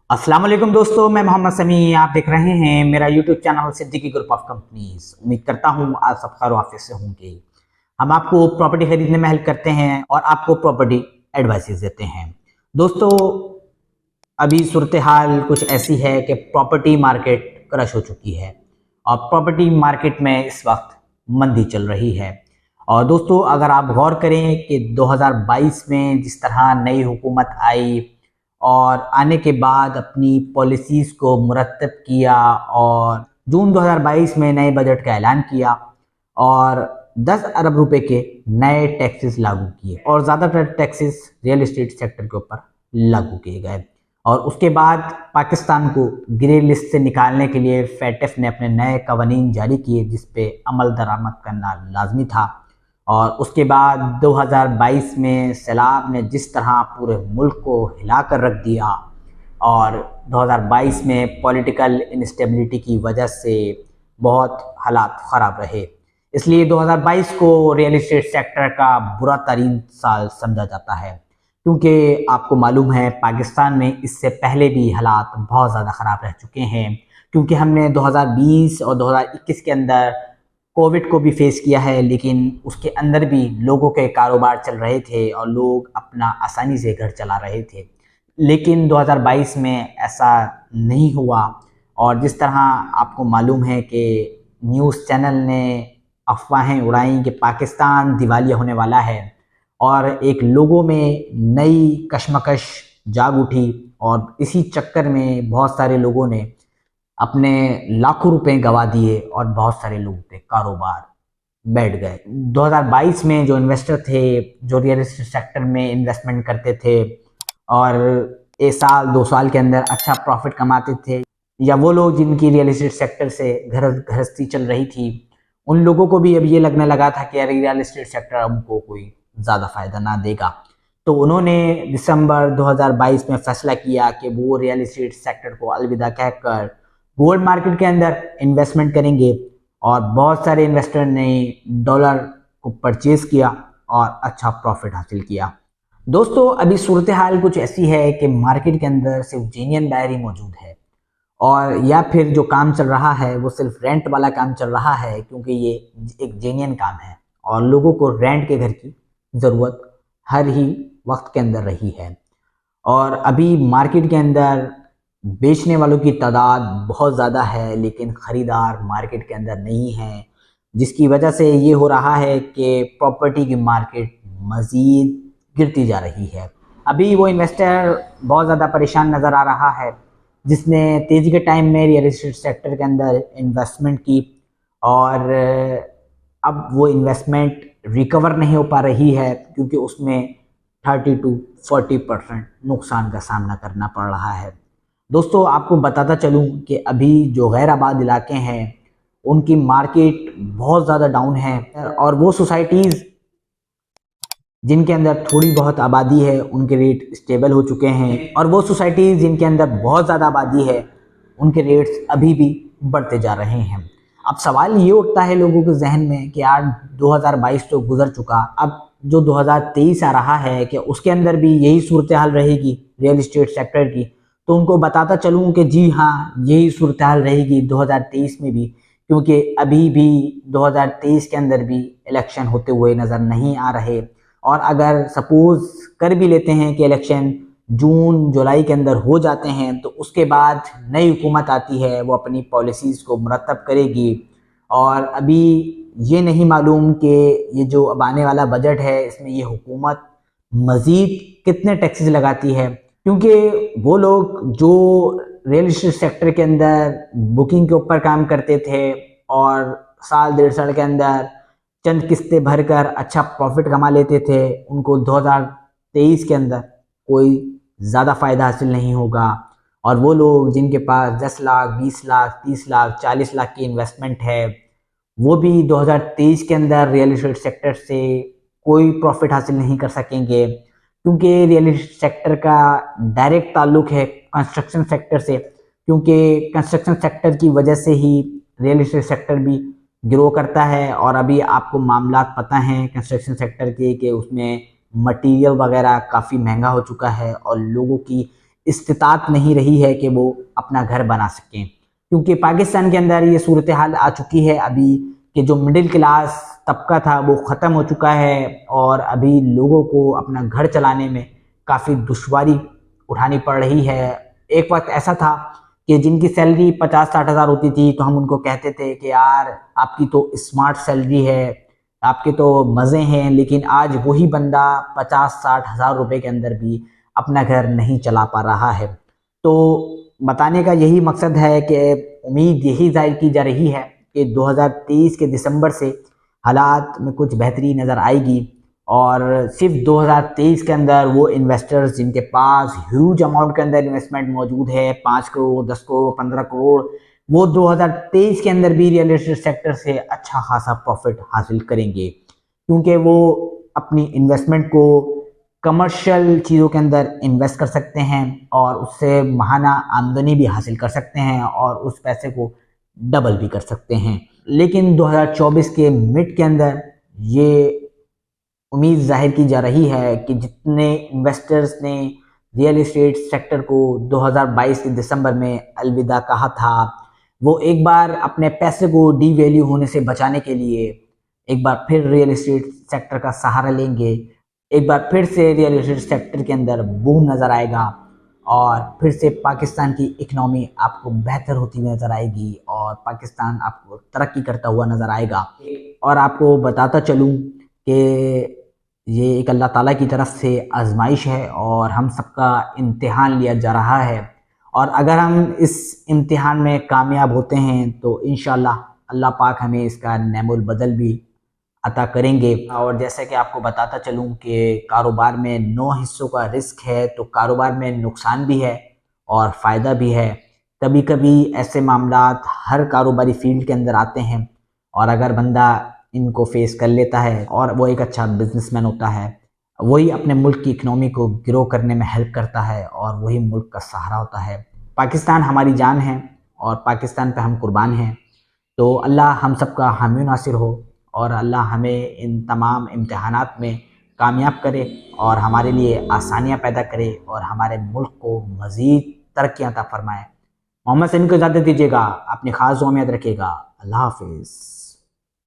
अस्सलाम वालेकुम दोस्तों, मैं मोहम्मद समी। आप देख रहे हैं मेरा YouTube channel Siddiqui group of companies. उम्मीद करता हूं आप सब खैर आफियत से होंगे। हम आपको प्रॉपर्टी खरीदने में हेल्प करते हैं और आपको प्रॉपर्टी एडवाइसेस देते हैं। दोस्तों, अभी सूरत हाल कुछ ऐसी है कि प्रॉपर्टी मार्केट क्रश हो चुकी है और प्रॉपर्टी मार्केट में इस वक्त मंदी चल रही है। और दोस्तों, अगर आप गौर करें कि 2022 में जिस तरह नई हुकूमत आई और आने के बाद अपनी पॉलिसीज़ को मुरतब किया और जून 2022 में नए बजट का ऐलान किया और 10 अरब रुपए के नए टैक्सेस लागू किए और ज़्यादातर टैक्सेस रियल एस्टेट सेक्टर के ऊपर लागू किए गए। और उसके बाद पाकिस्तान को ग्रे लिस्ट से निकालने के लिए फैटफ ने अपने नए कवानीन जारी किए जिस पे अमल दरामद करना लाजमी था। और उसके बाद 2022 में सैलाब ने जिस तरह पूरे मुल्क को हिला कर रख दिया और 2022 में पॉलिटिकल इंस्टेबिलिटी की वजह से बहुत हालात ख़राब रहे, इसलिए 2022 को रियल एस्टेट सेक्टर का बुरा तरीन साल समझा जाता है। क्योंकि आपको मालूम है पाकिस्तान में इससे पहले भी हालात बहुत ज़्यादा ख़राब रह चुके हैं, क्योंकि हमने 2020 और 2021 के अंदर कोविड को भी फेस किया है, लेकिन उसके अंदर भी लोगों के कारोबार चल रहे थे और लोग अपना आसानी से घर चला रहे थे। लेकिन 2022 में ऐसा नहीं हुआ और जिस तरह आपको मालूम है कि न्यूज़ चैनल ने अफवाहें उड़ाई कि पाकिस्तान दिवालिया होने वाला है और एक लोगों में नई कशमकश जाग उठी और इसी चक्कर में बहुत सारे लोगों ने अपने लाखों रुपए गंवा दिए और बहुत सारे लोगों के कारोबार बैठ गए। 2022 में जो इन्वेस्टर थे, जो रियल एस्टेट सेक्टर में इन्वेस्टमेंट करते थे और एक साल 2 साल के अंदर अच्छा प्रॉफिट कमाते थे, या वो लोग जिनकी रियल एस्टेट सेक्टर से गृहस्थी चल रही थी, उन लोगों को भी अब ये लगने लगा था कि रियल एस्टेट सेक्टर हमको कोई ज़्यादा फ़ायदा ना देगा। तो उन्होंने दिसंबर 2022 में फैसला किया कि वो रियल एस्टेट सेक्टर को अलविदा कहकर गोल्ड मार्केट के अंदर इन्वेस्टमेंट करेंगे और बहुत सारे इन्वेस्टर ने डॉलर को परचेज किया और अच्छा प्रॉफिट हासिल किया। दोस्तों, अभी सूरत हाल कुछ ऐसी है कि मार्केट के अंदर सिर्फ जेन्युइन बायर ही मौजूद है और या फिर जो काम चल रहा है वो सिर्फ रेंट वाला काम चल रहा है, क्योंकि ये एक जेन्युइन काम है और लोगों को रेंट के घर की ज़रूरत हर ही वक्त के अंदर रही है। और अभी मार्केट के अंदर बेचने वालों की तादाद बहुत ज़्यादा है, लेकिन ख़रीदार मार्केट के अंदर नहीं है, जिसकी वजह से ये हो रहा है कि प्रॉपर्टी की मार्केट मज़ीद गिरती जा रही है। अभी वो इन्वेस्टर बहुत ज़्यादा परेशान नज़र आ रहा है जिसने तेज़ी के टाइम में रियल एस्टेट सेक्टर के अंदर इन्वेस्टमेंट की और अब वो इन्वेस्टमेंट रिकवर नहीं हो पा रही है, क्योंकि उसमें 30 to 40% नुकसान का सामना करना पड़ रहा है। दोस्तों, आपको बताता चलूं कि अभी जो गैर आबाद इलाके हैं उनकी मार्केट बहुत ज़्यादा डाउन है और वो सोसाइटीज़ जिनके अंदर थोड़ी बहुत आबादी है उनके रेट स्टेबल हो चुके हैं और वो सोसाइटीज़ जिनके अंदर बहुत ज़्यादा आबादी है उनके रेट्स अभी भी बढ़ते जा रहे हैं। अब सवाल ये उठता है लोगों के जहन में कि यार 2022 तो गुजर चुका, अब जो 2023 आ रहा है कि उसके अंदर भी यही सूरत हाल रहेगी रियल एस्टेट सेक्टर की। तो उनको बताता चलूँ कि जी हाँ, यही सूरत हाल रहेगी 2023 में भी, क्योंकि अभी भी 2023 के अंदर भी इलेक्शन होते हुए नज़र नहीं आ रहे। और अगर सपोज़ कर भी लेते हैं कि इलेक्शन जून जुलाई के अंदर हो जाते हैं, तो उसके बाद नई हुकूमत आती है, वो अपनी पॉलिसीज़ को मुरतब करेगी। और अभी ये नहीं मालूम कि ये जो अब आने वाला बजट है इसमें ये हुकूमत मज़ीद कितने टैक्सेस लगाती है, क्योंकि वो लोग जो रियल एस्टेट सेक्टर के अंदर बुकिंग के ऊपर काम करते थे और साल 1.5 साल के अंदर चंद किस्तें भरकर अच्छा प्रॉफिट कमा लेते थे, उनको 2023 के अंदर कोई ज़्यादा फ़ायदा हासिल नहीं होगा। और वो लोग जिनके पास 10 लाख 20 लाख 30 लाख 40 लाख की इन्वेस्टमेंट है, वो भी 2023 के अंदर रियल एस्टेट सेक्टर से कोई प्रॉफिट हासिल नहीं कर सकेंगे, क्योंकि रियल एस्टेट सेक्टर का डायरेक्ट ताल्लुक है कंस्ट्रक्शन सेक्टर से, क्योंकि कंस्ट्रक्शन सेक्टर की वजह से ही रियल एस्टेट सेक्टर भी ग्रो करता है। और अभी आपको मामलात पता हैं कंस्ट्रक्शन सेक्टर के कि उसमें मटेरियल वगैरह काफ़ी महंगा हो चुका है और लोगों की इस्तिताअत नहीं रही है कि वो अपना घर बना सकें, क्योंकि पाकिस्तान के अंदर ये सूरत हाल आ चुकी है अभी कि जो मिडिल क्लास तबका था वो ख़त्म हो चुका है और अभी लोगों को अपना घर चलाने में काफ़ी दुश्वारी उठानी पड़ रही है। एक वक्त ऐसा था कि जिनकी सैलरी 50-60 हज़ार होती थी तो हम उनको कहते थे कि यार आपकी तो स्मार्ट सैलरी है, आपके तो मज़े हैं, लेकिन आज वही बंदा 50-60 हज़ार रुपये के अंदर भी अपना घर नहीं चला पा रहा है। तो बताने का यही मकसद है कि उम्मीद यही जाहिर की जा रही है कि 2023 के दिसंबर से हालात में कुछ बेहतरी नज़र आएगी और सिर्फ 2023 के अंदर वो इन्वेस्टर्स जिनके पास ह्यूज अमाउंट के अंदर इन्वेस्टमेंट मौजूद है, 5 करोड़, 10 करोड़, 15 करोड़, वो 2023 के अंदर भी रियल एस्टेट सेक्टर से अच्छा खासा प्रॉफिट हासिल करेंगे, क्योंकि वो अपनी इन्वेस्टमेंट को कमर्शियल चीज़ों के अंदर इन्वेस्ट कर सकते हैं और उससे माहाना आमदनी भी हासिल कर सकते हैं और उस पैसे को डबल भी कर सकते हैं। लेकिन 2024 के मिड के अंदर ये उम्मीद जाहिर की जा रही है कि जितने इन्वेस्टर्स ने रियल एस्टेट सेक्टर को 2022 के दिसंबर में अलविदा कहा था, वो एक बार अपने पैसे को डी वैल्यू होने से बचाने के लिए एक बार फिर रियल एस्टेट सेक्टर का सहारा लेंगे। एक बार फिर से रियल एस्टेट सेक्टर के अंदर बूम नज़र आएगा और फिर से पाकिस्तान की इकनॉमी आपको बेहतर होती हुई नज़र आएगी और पाकिस्तान आपको तरक्की करता हुआ नज़र आएगा। और आपको बताता चलूँ कि ये एक अल्लाह ताला की तरफ से आजमाइश है और हम सबका इम्तिहान लिया जा रहा है, और अगर हम इस इम्तिहान में कामयाब होते हैं तो इंशाअल्लाह अल्लाह पाक हमें इसका नैमुल बदल भी अता करेंगे। और जैसे कि आपको बताता चलूँ कि कारोबार में 9 हिस्सों का रिस्क है, तो कारोबार में नुकसान भी है और फ़ायदा भी है। कभी कभी ऐसे मामलात हर कारोबारी फील्ड के अंदर आते हैं और अगर बंदा इनको फेस कर लेता है और वो एक अच्छा बिजनेसमैन होता है, वही अपने मुल्क की इकनॉमी को ग्रो करने में हेल्प करता है और वही मुल्क का सहारा होता है। पाकिस्तान हमारी जान है और पाकिस्तान पे हम कुर्बान हैं। तो अल्लाह हम सब का हामी नासिर हो और अल्लाह हमें इन तमाम इम्तिहानात में कामयाब करे और हमारे लिए आसानियाँ पैदा करे और हमारे मुल्क को मज़ीद तरक्कियाँ अता फरमाए। मोहम्मद समीम को इजाज़त दीजिएगा, अपनी ख़ास दुआ में याद रखिएगा। अल्लाह हाफिज़।